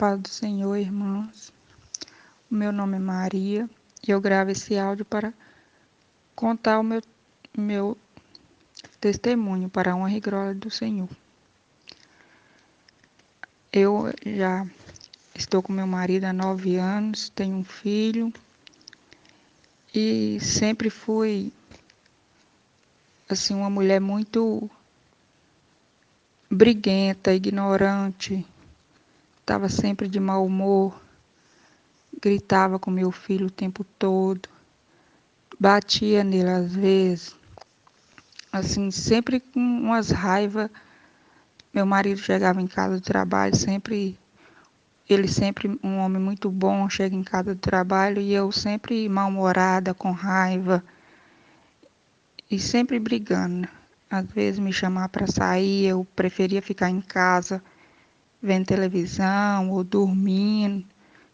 paz do Senhor, irmãos. O meu nome é Maria e eu gravo esse áudio para contar o meu testemunho para a honra e glória do Senhor. Eu já estou com meu marido há 9 anos, tenho um filho e sempre fui assim uma mulher muito briguenta, ignorante, estava sempre de mau humor, gritava com meu filho o tempo todo, batia nele às vezes. Assim, sempre com umas raivas. Meu marido chegava em casa do trabalho, ele sempre um homem muito bom, chega em casa do trabalho e eu sempre mal-humorada, com raiva e sempre brigando. Às vezes me chamar para sair, eu preferia ficar em casa vendo televisão ou dormindo,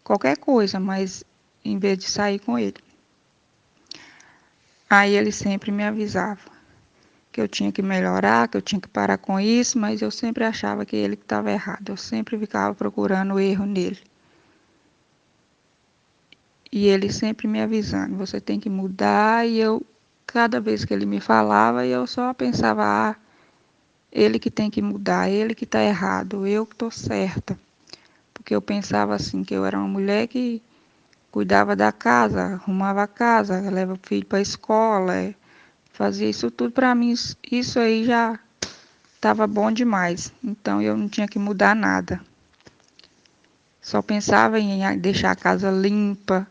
qualquer coisa, mas em vez de sair com ele. Aí ele sempre me avisava que eu tinha que melhorar, que eu tinha que parar com isso, mas eu sempre achava que ele estava errado. Eu sempre ficava procurando o erro nele. E ele sempre me avisando, você tem que mudar, e eu, cada vez que ele me falava, eu só pensava, ele que tem que mudar, ele que está errado, eu que estou certa. Porque eu pensava assim, que eu era uma mulher que cuidava da casa, arrumava a casa, leva o filho para a escola, fazia isso tudo para mim, isso aí já estava bom demais. Então eu não tinha que mudar nada. Só pensava em deixar a casa limpa,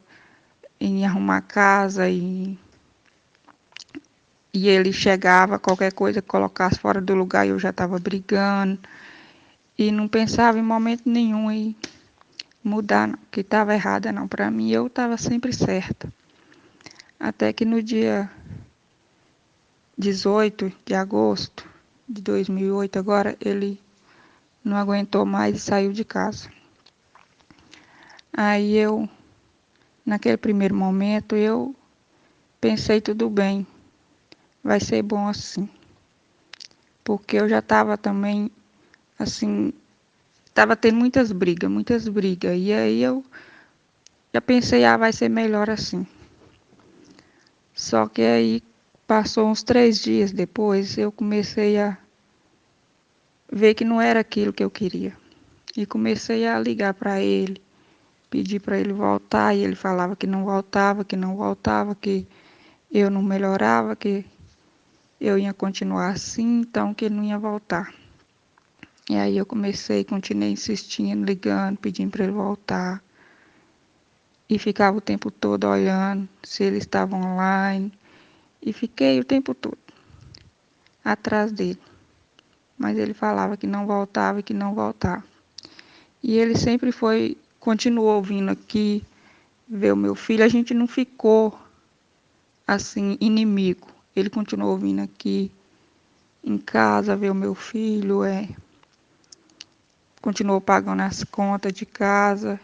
em arrumar a casa e ele chegava, qualquer coisa que colocasse fora do lugar eu já estava brigando e não pensava em momento nenhum em mudar, não, que estava errada não. Para mim eu estava sempre certa. Até que no dia 18 de agosto de 2008, agora ele não aguentou mais e saiu de casa. Aí eu, naquele primeiro momento, eu pensei tudo bem, vai ser bom assim. Porque eu já estava também, assim, estava tendo muitas brigas, muitas brigas. E aí eu já pensei, vai ser melhor assim. Só que aí passou uns 3 dias depois, eu comecei a ver que não era aquilo que eu queria. E comecei a ligar para ele, pedir para ele voltar, e ele falava que não voltava, que não voltava, que eu não melhorava, que eu ia continuar assim, então que ele não ia voltar. E aí eu continuei insistindo, ligando, pedindo para ele voltar. E ficava o tempo todo olhando se ele estava online. E fiquei o tempo todo atrás dele. Mas ele falava que não voltava e que não voltava. E ele sempre continuou vindo aqui ver o meu filho. A gente não ficou assim, inimigo. Ele continuou vindo aqui em casa ver o meu filho, continuou pagando as contas de casa.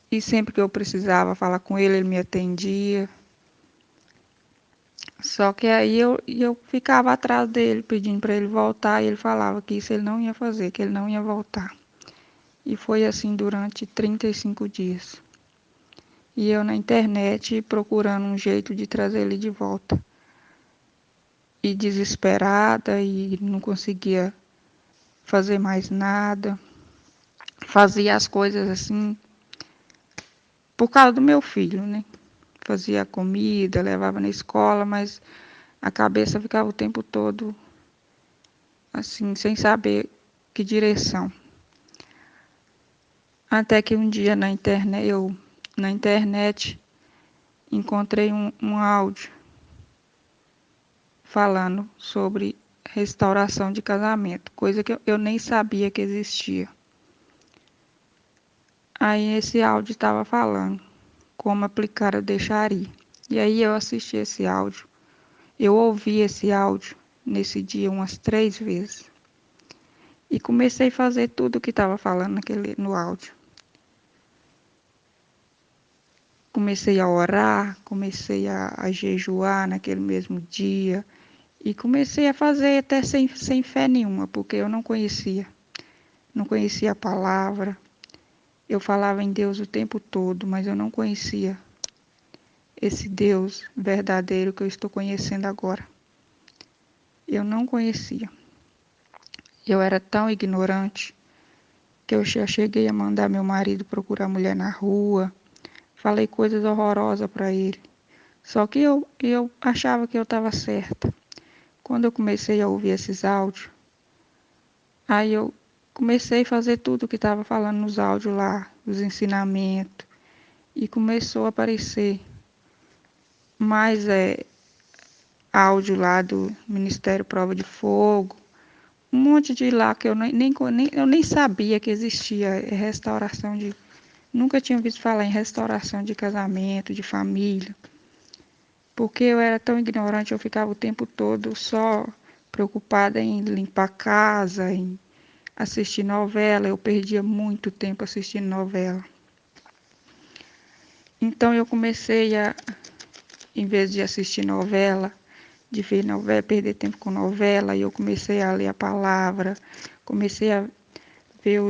E sempre que eu precisava falar com ele, ele me atendia. Só que aí eu ficava atrás dele, pedindo para ele voltar, e ele falava que isso ele não ia fazer, que ele não ia voltar. E foi assim durante 35 dias. E eu na internet procurando um jeito de trazer ele de volta. E desesperada, e não conseguia fazer mais nada. Fazia as coisas assim, por causa do meu filho, né? Fazia a comida, levava na escola, mas a cabeça ficava o tempo todo assim, sem saber que direção. Até que um dia na internet encontrei um áudio falando sobre restauração de casamento, coisa que eu nem sabia que existia. Aí esse áudio estava falando como aplicar a deixaria. E aí eu assisti esse áudio, eu ouvi esse áudio nesse dia umas 3 vezes. E comecei a fazer tudo o que estava falando no áudio. Comecei a orar, comecei a jejuar naquele mesmo dia. E comecei a fazer até sem fé nenhuma, porque eu não conhecia. Não conhecia a palavra. Eu falava em Deus o tempo todo, mas eu não conhecia esse Deus verdadeiro que eu estou conhecendo agora. Eu não conhecia. Eu era tão ignorante que eu já cheguei a mandar meu marido procurar mulher na rua. Falei coisas horrorosas para ele. Só que eu achava que eu estava certa. Quando eu comecei a ouvir esses áudios, aí eu comecei a fazer tudo o que estava falando nos áudios lá, os ensinamentos, e começou a aparecer mais áudio lá do Ministério Prova de Fogo, um monte de lá que eu nem sabia que existia restauração de. Nunca tinha ouvido falar em restauração de casamento, de família, porque eu era tão ignorante, eu ficava o tempo todo só preocupada em limpar a casa, em assistir novela, eu perdia muito tempo assistindo novela. Então eu comecei a, em vez de assistir novela, de ver novela, perder tempo com novela, eu comecei a ler a palavra, comecei a ver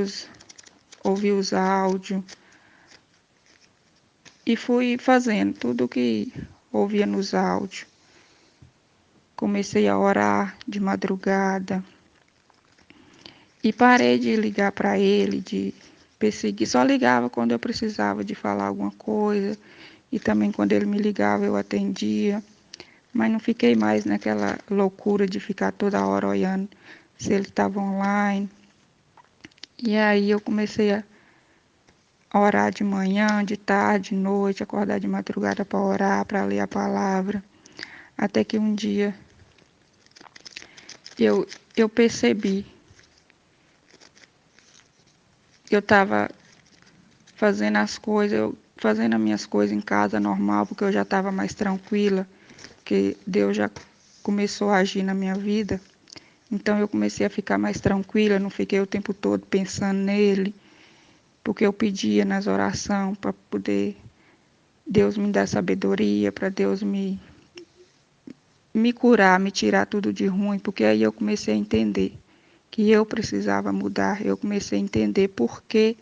ouvir os áudios e fui fazendo tudo o que ouvia nos áudios. Comecei a orar de madrugada e parei de ligar para ele, de perseguir. Só ligava quando eu precisava de falar alguma coisa e também quando ele me ligava eu atendia. Mas não fiquei mais naquela loucura de ficar toda hora olhando se ele estava online. E aí eu comecei a orar de manhã, de tarde, de noite, acordar de madrugada para orar, para ler a palavra. Até que um dia eu percebi que eu estava fazendo as coisas, fazendo as minhas coisas em casa normal, porque eu já estava mais tranquila, que Deus já começou a agir na minha vida. Então eu comecei a ficar mais tranquila, não fiquei o tempo todo pensando nele, porque eu pedia nas orações para poder Deus me dar sabedoria, para Deus me curar, me tirar tudo de ruim, porque aí eu comecei a entender que eu precisava mudar, eu comecei a entender por que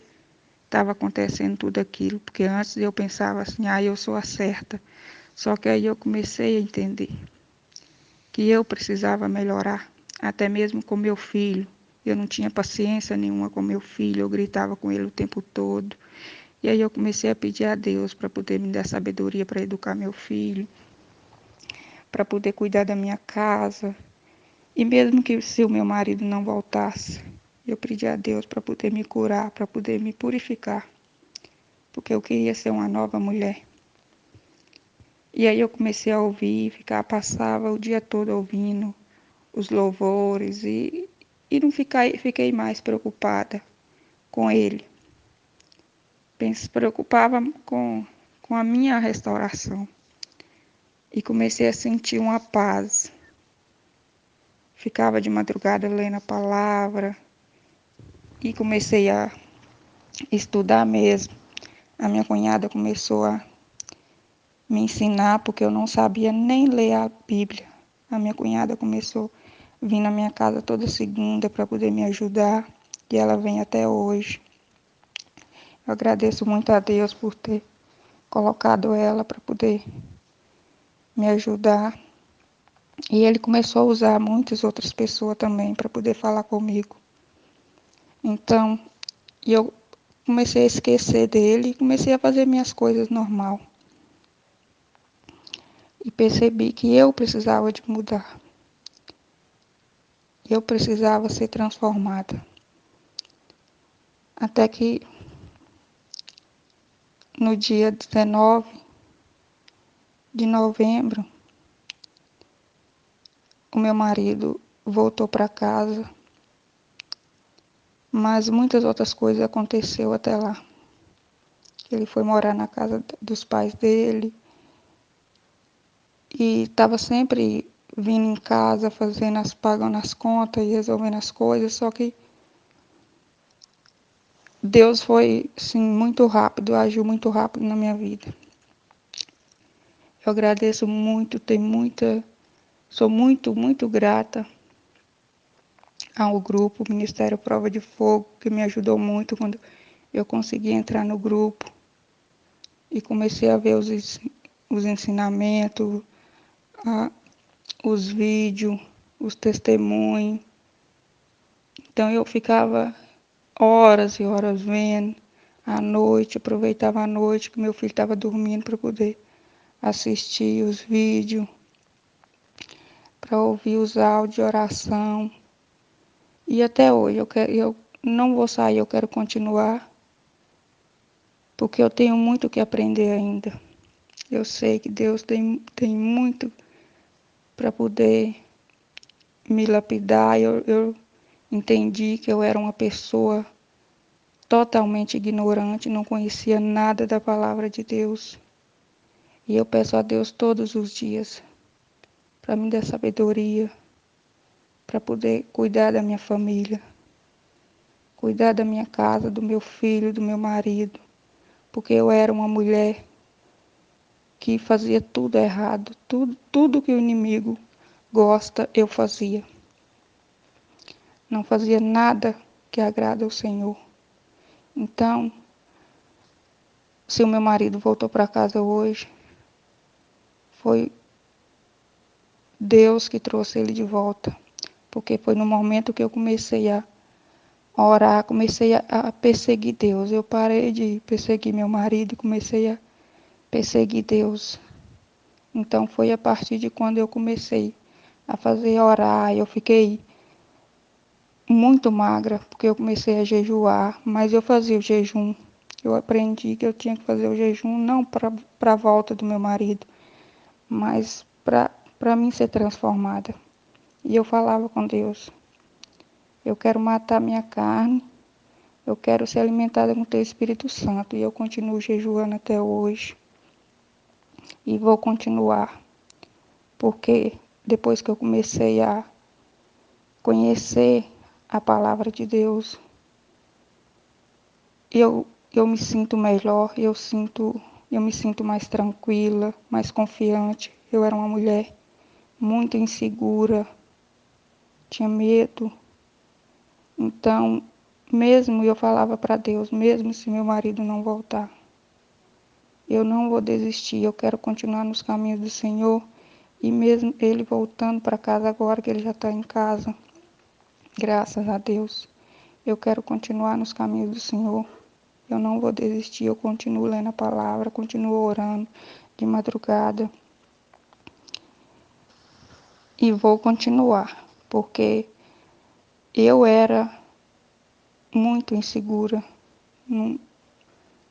estava acontecendo tudo aquilo, porque antes eu pensava assim, eu sou a certa, só que aí eu comecei a entender que eu precisava melhorar, até mesmo com meu filho. Eu não tinha paciência nenhuma com meu filho, eu gritava com ele o tempo todo. E aí eu comecei a pedir a Deus para poder me dar sabedoria para educar meu filho, para poder cuidar da minha casa. E mesmo que se o meu marido não voltasse, eu pedi a Deus para poder me curar, para poder me purificar, porque eu queria ser uma nova mulher. E aí eu comecei a ouvir, passava o dia todo ouvindo os louvores e não fiquei mais preocupada com ele. Preocupava com a minha restauração. E comecei a sentir uma paz. Ficava de madrugada lendo a palavra e comecei a estudar mesmo. A minha cunhada começou a me ensinar, porque eu não sabia nem ler a Bíblia. A minha cunhada começou a vir na minha casa toda segunda para poder me ajudar e ela vem até hoje. Eu agradeço muito a Deus por ter colocado ela para poder me ajudar. E ele começou a usar muitas outras pessoas também para poder falar comigo. Então, eu comecei a esquecer dele e comecei a fazer minhas coisas normal. E percebi que eu precisava de mudar. Eu precisava ser transformada. Até que no dia 19 de novembro, o meu marido voltou para casa, mas muitas outras coisas aconteceu até lá. Ele foi morar na casa dos pais dele e estava sempre vindo em casa, pagando as contas e resolvendo as coisas, só que Deus foi, sim, muito rápido, agiu muito rápido na minha vida. Eu agradeço muito, sou muito, muito grata ao grupo Ministério Prova de Fogo, que me ajudou muito quando eu consegui entrar no grupo e comecei a ver os ensinamentos, a, os vídeos, os testemunhos. Então eu ficava horas e horas vendo, à noite, aproveitava a noite que meu filho estava dormindo para poder assistir os vídeos, para ouvir os áudios de oração. E até hoje eu não vou sair, eu quero continuar, porque eu tenho muito que aprender ainda. Eu sei que Deus tem muito para poder me lapidar. Eu entendi que eu era uma pessoa totalmente ignorante, não conhecia nada da palavra de Deus. E eu peço a Deus todos os dias para me dar sabedoria, para poder cuidar da minha família, cuidar da minha casa, do meu filho, do meu marido, porque eu era uma mulher que fazia tudo errado, tudo que o inimigo gosta, eu fazia. Não fazia nada que agrada ao Senhor. Então, se o meu marido voltou para casa hoje, foi Deus que trouxe ele de volta, porque foi no momento que eu comecei a orar, comecei a perseguir Deus. Eu parei de perseguir meu marido e comecei a perseguir Deus. Então foi a partir de quando eu comecei a fazer orar, eu fiquei muito magra, porque eu comecei a jejuar, mas eu fazia o jejum. Eu aprendi que eu tinha que fazer o jejum não para a volta do meu marido, mas para mim ser transformada. E eu falava com Deus, eu quero matar minha carne, eu quero ser alimentada com o teu Espírito Santo. E eu continuo jejuando até hoje. E vou continuar, porque depois que eu comecei a conhecer a palavra de Deus, eu me sinto melhor, eu me sinto mais tranquila, mais confiante. Eu era uma mulher muito insegura, tinha medo. Então, mesmo eu falava para Deus, mesmo se meu marido não voltar, eu não vou desistir, eu quero continuar nos caminhos do Senhor. E mesmo ele voltando para casa agora, que ele já está em casa, graças a Deus, eu quero continuar nos caminhos do Senhor. Eu não vou desistir, eu continuo lendo a palavra, continuo orando de madrugada. E vou continuar, porque eu era muito insegura.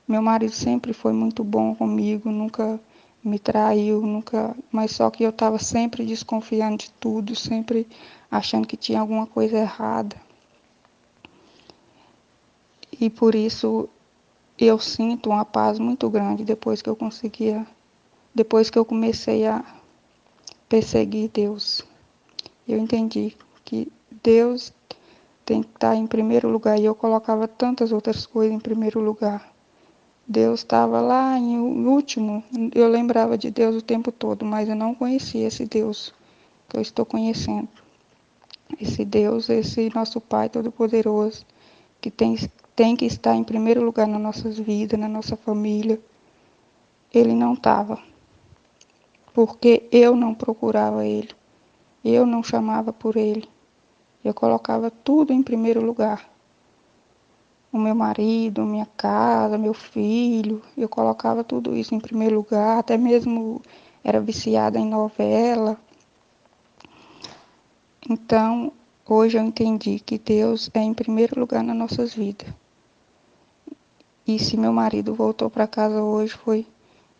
Meu marido sempre foi muito bom comigo, nunca me traiu, nunca, mas só que eu estava sempre desconfiando de tudo, sempre achando que tinha alguma coisa errada. E por isso eu sinto uma paz muito grande depois que eu comecei a perseguir Deus. Eu entendi que Deus tem que estar em primeiro lugar e eu colocava tantas outras coisas em primeiro lugar. Deus estava lá em último, eu lembrava de Deus o tempo todo, mas eu não conhecia esse Deus que eu estou conhecendo. Esse Deus, esse nosso Pai Todo-Poderoso, que tem que estar em primeiro lugar nas nossas vidas, na nossa família. Ele não estava, porque eu não procurava Ele, eu não chamava por Ele, eu colocava tudo em primeiro lugar. O meu marido, minha casa, meu filho, eu colocava tudo isso em primeiro lugar, até mesmo era viciada em novela. Então, hoje eu entendi que Deus é em primeiro lugar nas nossas vidas. E se meu marido voltou para casa hoje,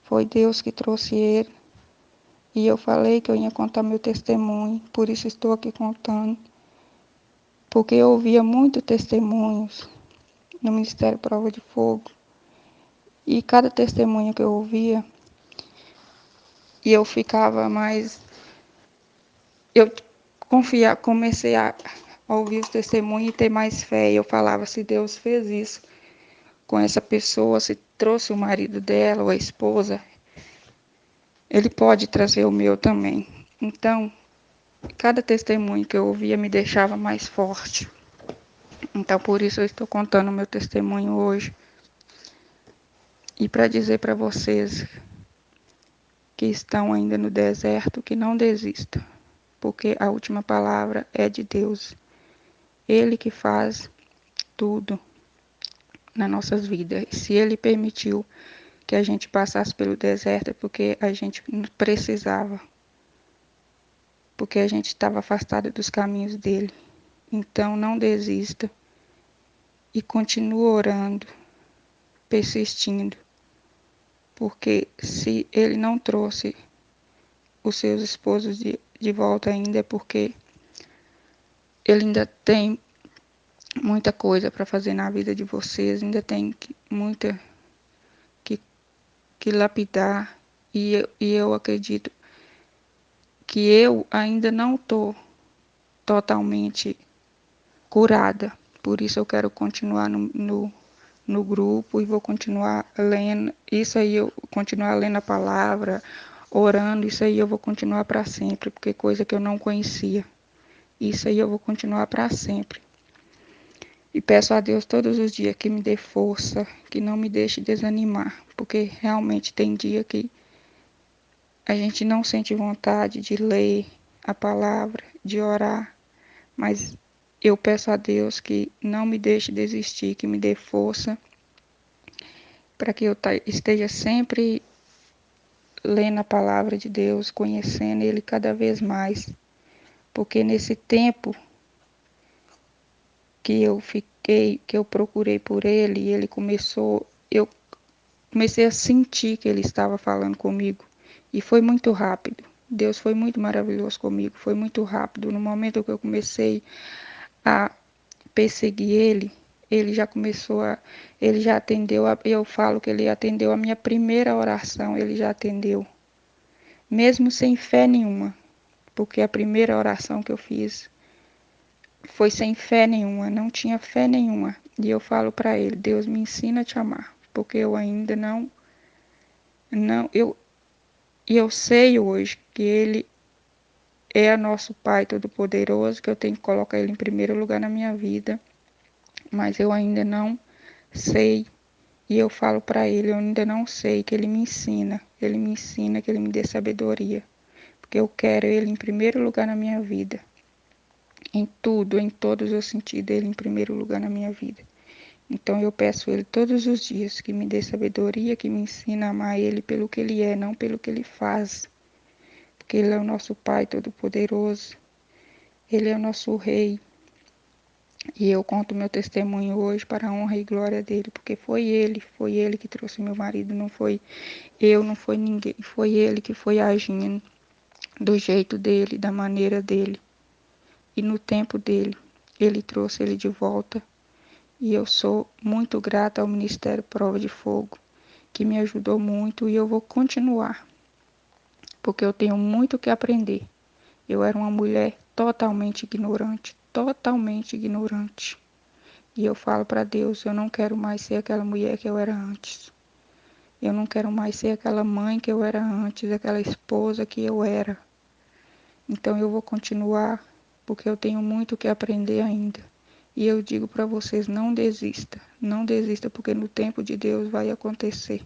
foi Deus que trouxe ele. E eu falei que eu ia contar meu testemunho, por isso estou aqui contando. Porque eu ouvia muitos testemunhos no Ministério Prova de Fogo. E cada testemunho que eu ouvia, e eu ficava mais. Eu comecei a ouvir os testemunhos e ter mais fé. E eu falava: se Deus fez isso com essa pessoa, se trouxe o marido dela ou a esposa, Ele pode trazer o meu também. Então, cada testemunho que eu ouvia me deixava mais forte. Então, por isso eu estou contando o meu testemunho hoje. E para dizer para vocês que estão ainda no deserto que não desista, porque a última palavra é de Deus. Ele que faz tudo nas nossas vidas. Se Ele permitiu que a gente passasse pelo deserto é porque a gente precisava, porque a gente estava afastado dos caminhos dele. Então não desista e continue orando, persistindo, porque se ele não trouxe os seus esposos de volta ainda é porque ele ainda tem muita coisa para fazer na vida de vocês, ainda tem muita que, que lapidar e eu acredito que eu ainda não estou totalmente curada. Por isso eu quero continuar no grupo e vou continuar lendo. Isso aí eu continuar lendo a palavra, orando, isso aí eu vou continuar para sempre, porque coisa que eu não conhecia. Isso aí eu vou continuar para sempre. E peço a Deus todos os dias que me dê força, que não me deixe desanimar, porque realmente tem dia que a gente não sente vontade de ler a palavra, de orar, mas eu peço a Deus que não me deixe desistir, que me dê força, para que eu esteja sempre lendo a palavra de Deus, conhecendo Ele cada vez mais, porque nesse tempo que eu fiquei, que eu procurei por Ele, eu comecei a sentir que Ele estava falando comigo, e foi muito rápido. Deus foi muito maravilhoso comigo, foi muito rápido. No momento que eu comecei a perseguir ele já começou ele já atendeu, eu falo que ele atendeu a minha primeira oração, ele já atendeu, mesmo sem fé nenhuma, porque a primeira oração que eu fiz foi sem fé nenhuma, não tinha fé nenhuma. E eu falo para ele, Deus me ensina a te amar, porque eu ainda não, eu sei hoje que ele é nosso Pai Todo-Poderoso, que eu tenho que colocar ele em primeiro lugar na minha vida, mas eu ainda não sei. E eu falo para ele, eu ainda não sei, que ele me ensina, que ele me dê sabedoria, porque eu quero ele em primeiro lugar na minha vida, em tudo, em todos os sentidos, ele em primeiro lugar na minha vida. Então eu peço a ele todos os dias que me dê sabedoria, que me ensine a amar ele pelo que ele é, não pelo que ele faz, porque ele é o nosso Pai Todo-Poderoso, ele é o nosso Rei. E eu conto meu testemunho hoje para a honra e glória dele, porque foi ele que trouxe meu marido, não foi eu, não foi ninguém, foi ele que foi agindo do jeito dele, da maneira dele. E no tempo dele, ele trouxe ele de volta. E eu sou muito grata ao Ministério Prova de Fogo, que me ajudou muito e eu vou continuar, porque eu tenho muito que aprender. Eu era uma mulher totalmente ignorante, totalmente ignorante. E eu falo para Deus, eu não quero mais ser aquela mulher que eu era antes. Eu não quero mais ser aquela mãe que eu era antes, aquela esposa que eu era. Então eu vou continuar, porque eu tenho muito que aprender ainda. E eu digo para vocês, não desista, porque no tempo de Deus vai acontecer.